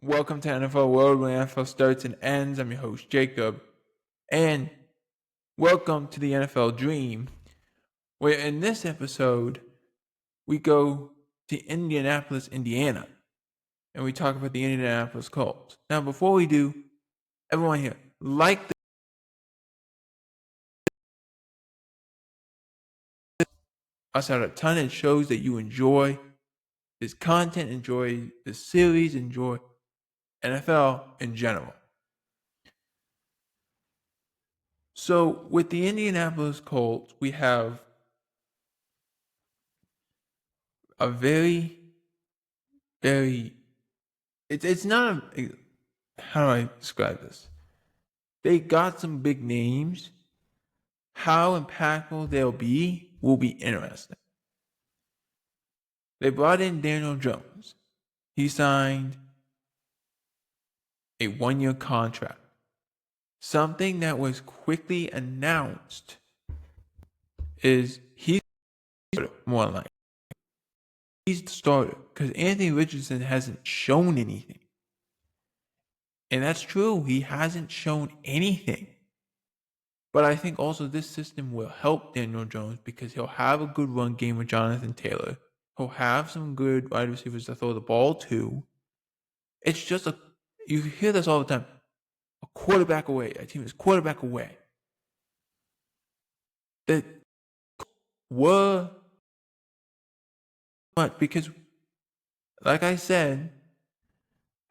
Welcome to NFL World, where NFL starts and ends. I'm your host, Jacob. And welcome to the NFL Dream, where in this episode, we go to Indianapolis, Indiana, and we talk about the Indianapolis Colts. Now, before we do, everyone here, like us out a ton. It shows that you enjoy this content, enjoy the series, enjoy NFL in general. So with the Indianapolis Colts, we have a very it's not how do I describe this? They got some big names. How impactful they'll be will be interesting. They brought in Daniel Jones. He signed a 1-year contract. Something that was quickly announced is he's more like he's the starter because Anthony Richardson hasn't shown anything. And that's true. He hasn't shown anything. But I think also this system will help Daniel Jones because he'll have a good run game with Jonathan Taylor. He'll have some good wide receivers to throw the ball to. It's just you hear this all the time. A quarterback away. A team is quarterback away. That were much because, like I said,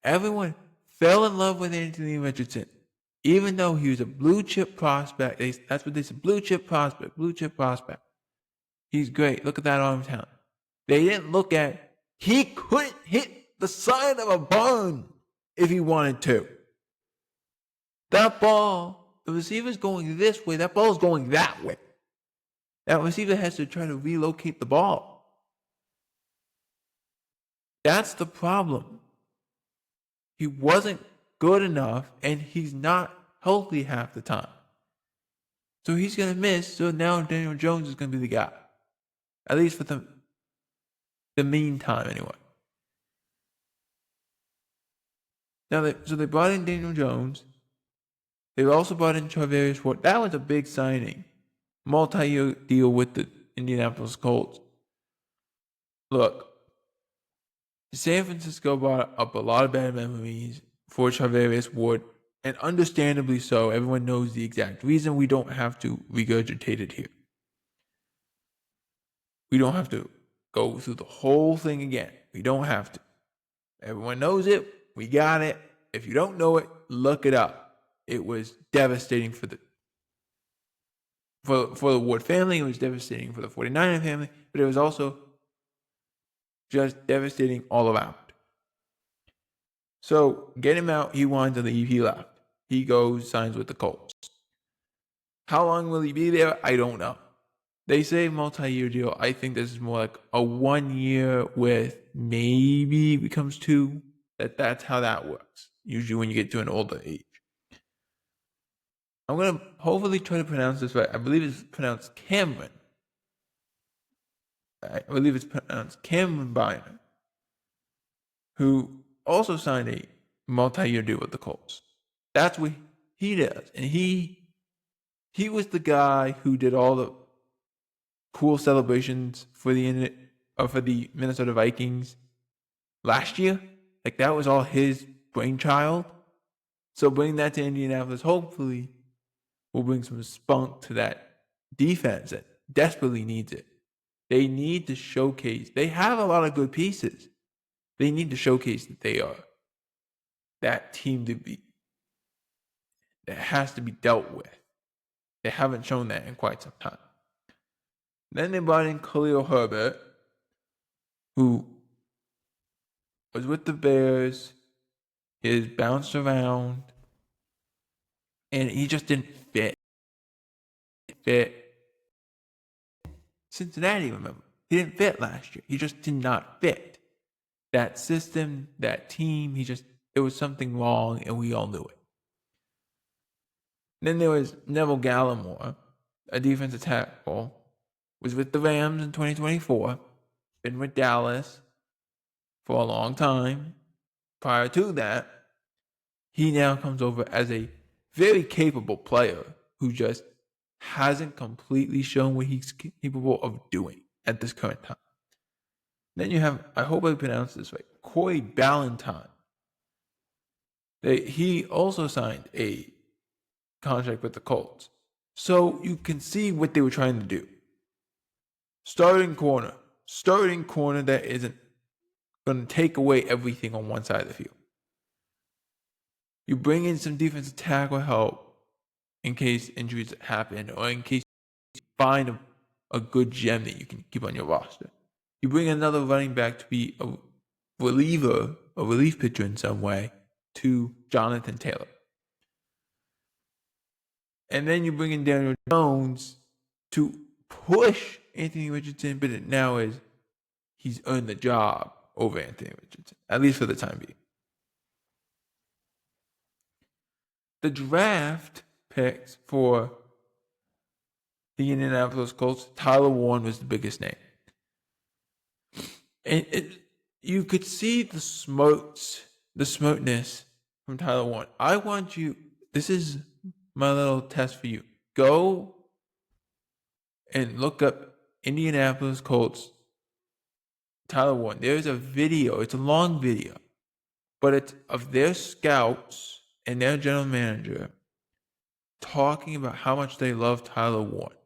everyone fell in love with Anthony Richardson. Even though he was a blue chip prospect, that's what they said, blue chip prospect. He's great. Look at that arm talent. They didn't look at, he couldn't hit the side of a barn if he wanted to. That ball, the receiver's going this way, that ball's going that way. That receiver has to try to relocate the ball. That's the problem. He wasn't good enough, and he's not healthy half the time. So he's going to miss. So now Daniel Jones is going to be the guy. At least for the meantime, anyway. Now, they brought in Daniel Jones. They also brought in Charvarius Ward. That was a big signing. Multi-year deal with the Indianapolis Colts. Look, San Francisco brought up a lot of bad memories for Charvarius Ward, and understandably so. Everyone knows the exact reason. We don't have to regurgitate it here. We don't have to go through the whole thing again. We don't have to. Everyone knows it. We got it. If you don't know it, look it up. It was devastating for the Ward family. It was devastating for the 49er family, but it was also just devastating all around. So get him out. He wanted to leave. He left. He goes, signs with the Colts. How long will he be there? I don't know. They say multi-year deal. I think this is more like a 1 year with maybe becomes 2. That's how that works. Usually when you get to an older age. I'm going to hopefully try to pronounce this right. I believe it's pronounced Cameron. Cameron Bynum, who also signed a multi-year deal with the Colts. That's what he does. And he was the guy who did all the cool celebrations for the Minnesota Vikings last year. Like, that was all his brainchild. So bring that to Indianapolis, hopefully, will bring some spunk to that defense that desperately needs it. They need to showcase. They have a lot of good pieces. They need to showcase that they are that team to be, that has to be dealt with. They haven't shown that in quite some time. Then they brought in Khalil Herbert, who was with the Bears, is bounced around, and he just didn't fit. Cincinnati, remember, he didn't fit last year. He just did not fit that system, that team. There was something wrong, and we all knew it. Then there was Neville Gallimore, a defensive tackle, was with the Rams in 2024, been with Dallas for a long time. prior to that, he now comes over as a very capable player who just hasn't completely shown what he's capable of doing at this current time. Then you have, I hope I pronounced this right, Corey Ballantyne. He also signed a contract with the Colts. So you can see what they were trying to do. Starting corner that isn't going to take away everything on one side of the field. You bring in some defensive tackle help in case injuries happen or in case you find a good gem that you can keep on your roster. You bring another running back to be a relief pitcher in some way to Jonathan Taylor. And then you bring in Daniel Jones to push Anthony Richardson, but it now is he's earned the job over Anthony Richardson, at least for the time being. The draft picks for the Indianapolis Colts, Tyler Warren was the biggest name. And you could see the smokeness from Tyler Warren. I want you, this is my little test for you. Go and look up Indianapolis Colts, Tyler Warren. There's a video, it's a long video, but it's of their scouts and their general manager talking about how much they love Tyler Warren.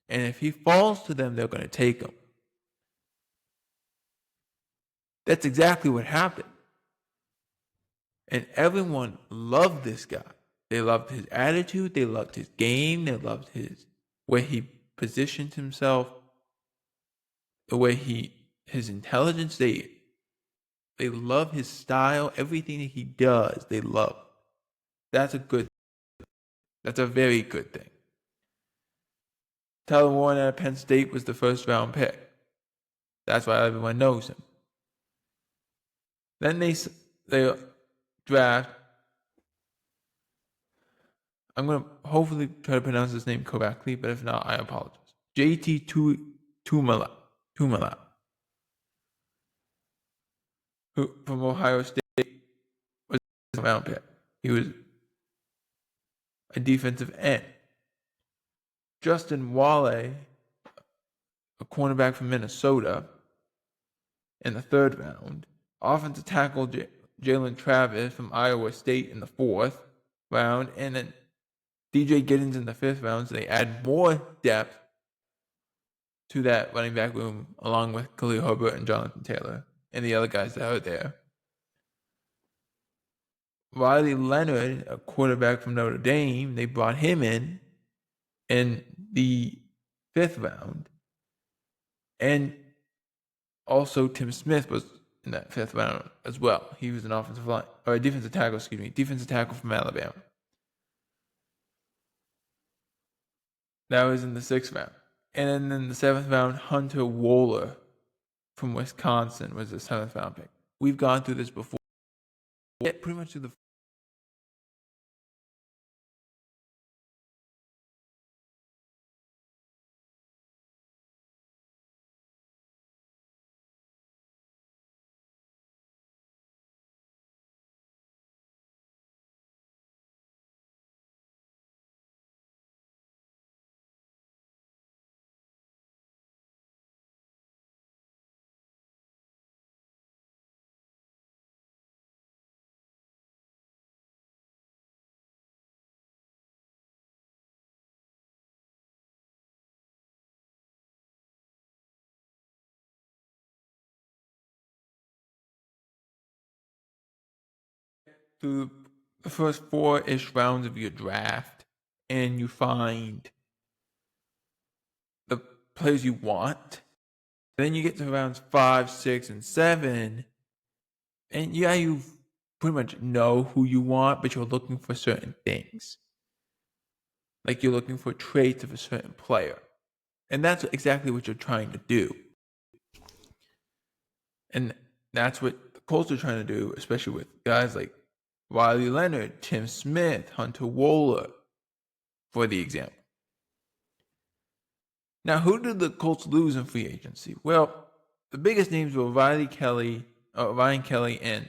And if he falls to them, they're going to take him. That's exactly what happened. And everyone loved this guy. They loved his attitude. They loved his game. They loved his way he positioned himself, the way his intelligence. They love his style. Everything that he does, they love. That's a very good thing. Tyler Warren at Penn State was the first round pick. That's why everyone knows him. Then they draft. I'm going to hopefully try to pronounce his name correctly, but if not, I apologize. JT Tumala, who from Ohio State was a round pick. He was a defensive end. Justin Wale, a cornerback from Minnesota, in the third round. Offensive tackle Jalen Travis from Iowa State in the fourth round. And then DJ Giddens in the fifth round. So they add more depth to that running back room along with Khalil Herbert and Jonathan Taylor and the other guys that are there. Riley Leonard, a quarterback from Notre Dame, they brought him in the fifth round. And also Tim Smith was in that fifth round as well. He was an defensive tackle from Alabama. That was in the sixth round. And then in the seventh round, Hunter Wohler from Wisconsin was the seventh round pick. We've gone through this before. Pretty much through the first 4-ish rounds of your draft, and you find the players you want. Then you get to rounds 5, 6, and 7, and you pretty much know who you want, but you're looking for certain things. Like you're looking for traits of a certain player. And that's exactly what you're trying to do. And that's what the Colts are trying to do, especially with guys like Riley Leonard, Tim Smith, Hunter Wohler, for the example. Now, who did the Colts lose in free agency? Well, the biggest names were Ryan Kelly and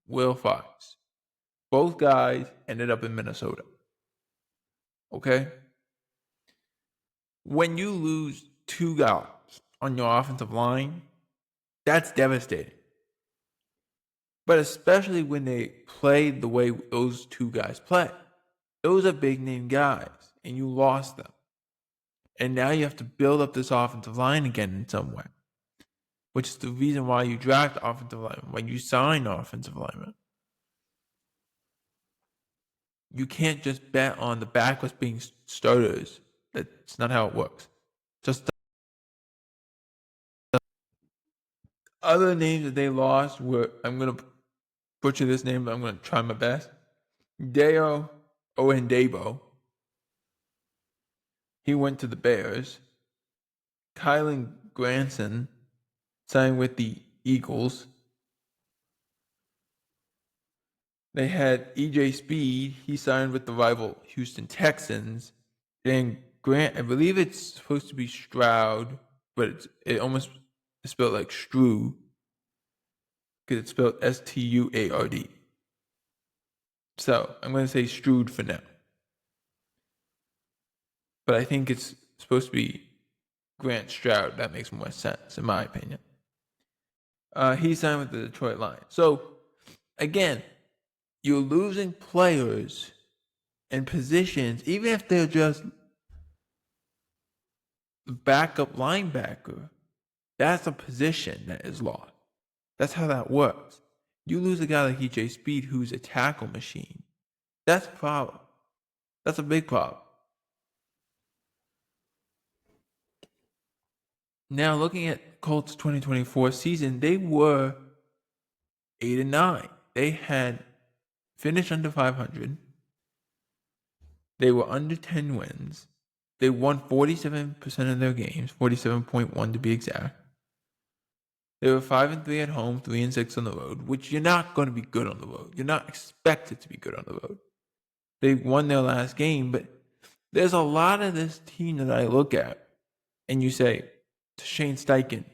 Will Fox. Both guys ended up in Minnesota. Okay? When you lose two guys on your offensive line, that's devastating. But especially when they play the way those two guys play. Those are big name guys, and you lost them. And now you have to build up this offensive line again in some way, which is the reason why you draft offensive linemen, why you sign offensive linemen. You can't just bet on the backups being starters. That's not how it works. Just the other names that they lost were, I'm going to butcher this name, but I'm going to try my best. Deo Oendebo. He went to the Bears. Kylan Granson signed with the Eagles. They had EJ Speed. He signed with the rival Houston Texans. Then Grant, I believe it's supposed to be Stroud, but it almost is spelled like Stru, because it's spelled Stuard. So I'm going to say Stroud for now. But I think it's supposed to be Grant Stroud. That makes more sense, in my opinion. He signed with the Detroit Lions. So, again, you're losing players and positions, even if they're just backup linebacker. That's a position that is lost. That's how that works. You lose a guy like EJ Speed who's a tackle machine. That's a problem. That's a big problem. Now, looking at Colts 2024 season, they were 8-9. They had finished under 500. They were under 10 wins. They won 47% of their games, 47.1 to be exact. They were 5-3 at home, 3-6 on the road, which you're not going to be good on the road. You're not expected to be good on the road. They won their last game, but there's a lot of this team that I look at, and you say, to Shane Steichen,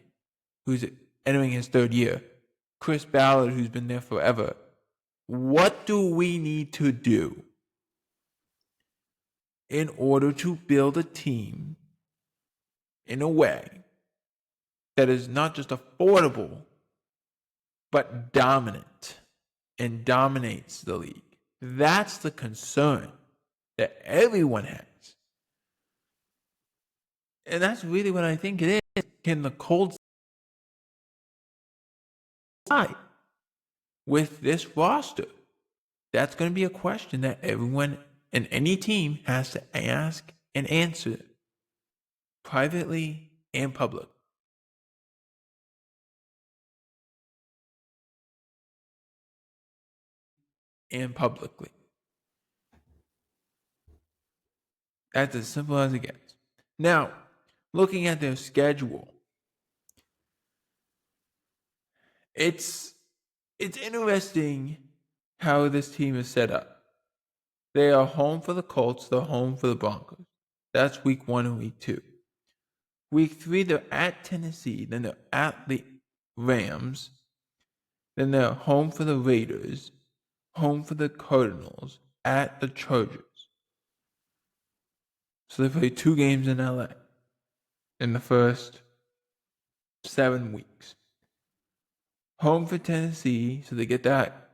who's entering his third year, Chris Ballard, who's been there forever, what do we need to do in order to build a team in a way that is not just affordable, but dominant and dominates the league? That's the concern that everyone has. And that's really what I think it is. Can the Colts side with this roster? That's going to be a question that everyone and any team has to ask and answer privately and publicly. That's as simple as it gets. Now, looking at their schedule, it's interesting how this team is set up. They are home for the Colts. They're home for the Broncos. That's week 1 and week 2. Week 3, they're at Tennessee. Then they're at the Rams. Then they're home for the Raiders. Home for the Cardinals. At the Chargers. So they play 2 games in LA in the first 7 weeks. Home for Tennessee, so they get that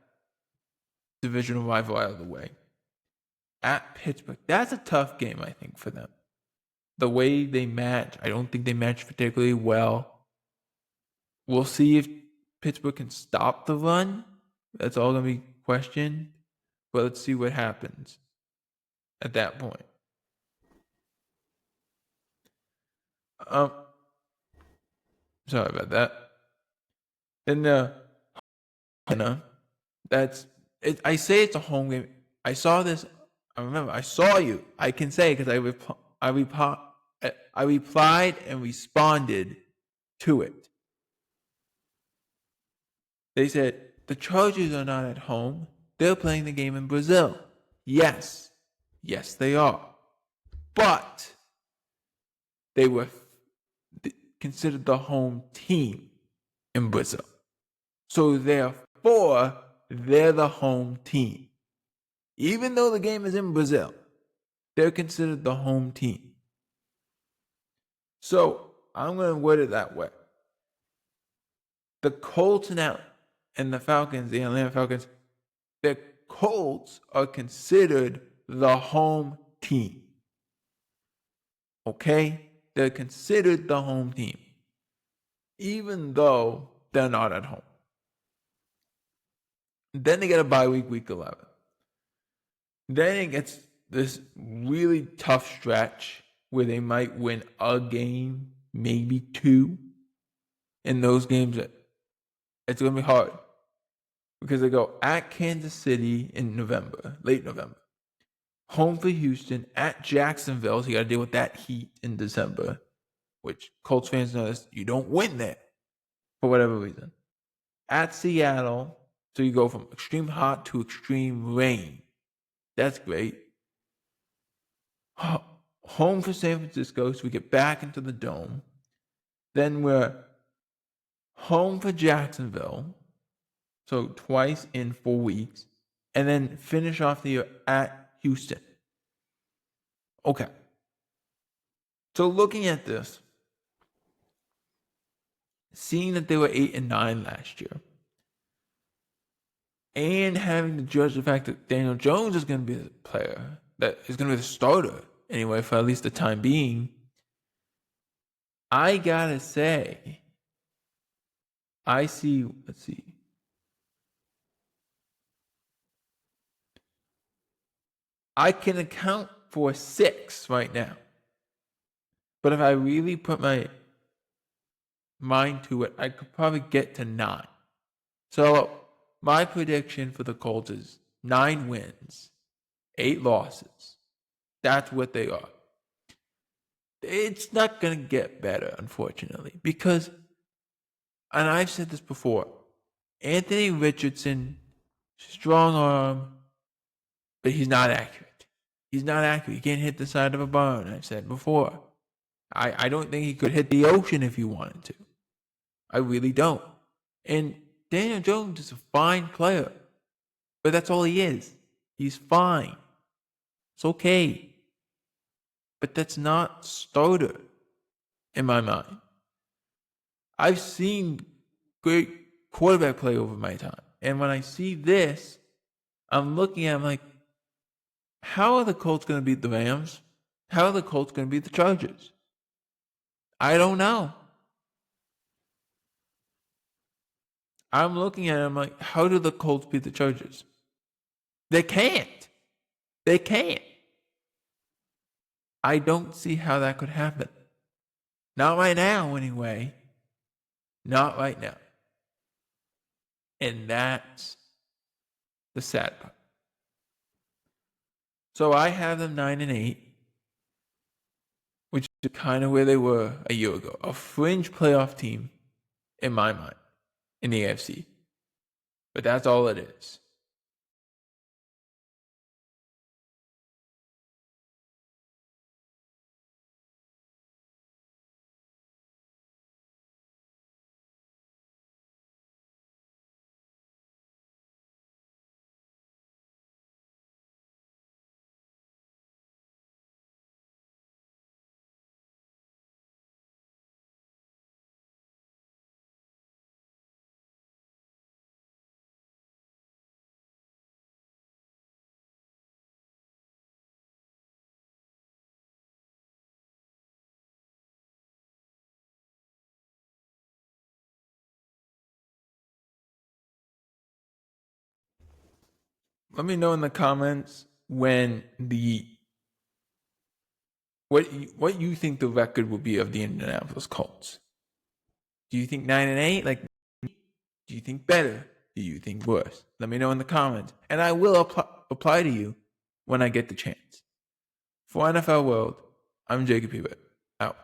divisional rival out of the way. At Pittsburgh. That's a tough game, I think, for them. The way they match, I don't think they match particularly well. We'll see if Pittsburgh can stop the run. That's all going to be questioned. But let's see what happens at that point. Sorry about that. And that's it. I say it's a home game. I saw this. I remember. I saw you. I can say because I replied and responded to it. They said the Chargers are not at home. They're playing the game in Brazil. Yes, they are. But they were considered the home team in Brazil. So therefore, they're the home team. Even though the game is in Brazil, they're considered the home team. So I'm going to word it that way. The Colts now and the Falcons, the Atlanta Falcons, the Colts are considered the home team. Okay? They're considered the home team, even though they're not at home. Then they get a bye week, week 11. Then it gets this really tough stretch where they might win a game, maybe two. In those games, it's going to be hard because they go at Kansas City in November, late November. Home for Houston, at Jacksonville, so you got to deal with that heat in December, which Colts fans know this, you don't win there for whatever reason. At Seattle, so you go from extreme hot to extreme rain. That's great. Home for San Francisco, so we get back into the dome. Then we're home for Jacksonville, so twice in 4 weeks. And then finish off the year at Houston. Okay. So looking at this, seeing that they were 8-9 last year, and having to judge the fact that Daniel Jones is going to be the player that is going to be the starter anyway for at least the time being, I gotta say, let's see. I can account for 6 right now. But if I really put my mind to it, I could probably get to 9. So my prediction for the Colts is 9 wins, 8 losses. That's what they are. It's not going to get better, unfortunately, because, and I've said this before, Anthony Richardson, strong arm, but he's not accurate. He's not accurate. He can't hit the side of a barn, I've said before. I don't think he could hit the ocean if he wanted to. I really don't. And Daniel Jones is a fine player, but that's all he is. He's fine. It's okay. But that's not starter in my mind. I've seen great quarterback play over my time. And when I see this, I'm looking at it, I'm like, how are the Colts going to beat the Rams? How are the Colts going to beat the Chargers? I don't know. I'm looking at it, I'm like, how do the Colts beat the Chargers? They can't. They can't. I don't see how that could happen. Not right now, anyway. Not right now. And that's the sad part. So I have them 9-8, which is kind of where they were a year ago. A fringe playoff team, in my mind, in the AFC. But that's all it is. Let me know in the comments when what you think the record will be of the Indianapolis Colts. Do you think 9-8? Like, do you think better? Do you think worse? Let me know in the comments, and I will apply to you when I get the chance. For NFL World, I'm Jacob Hebert. Out.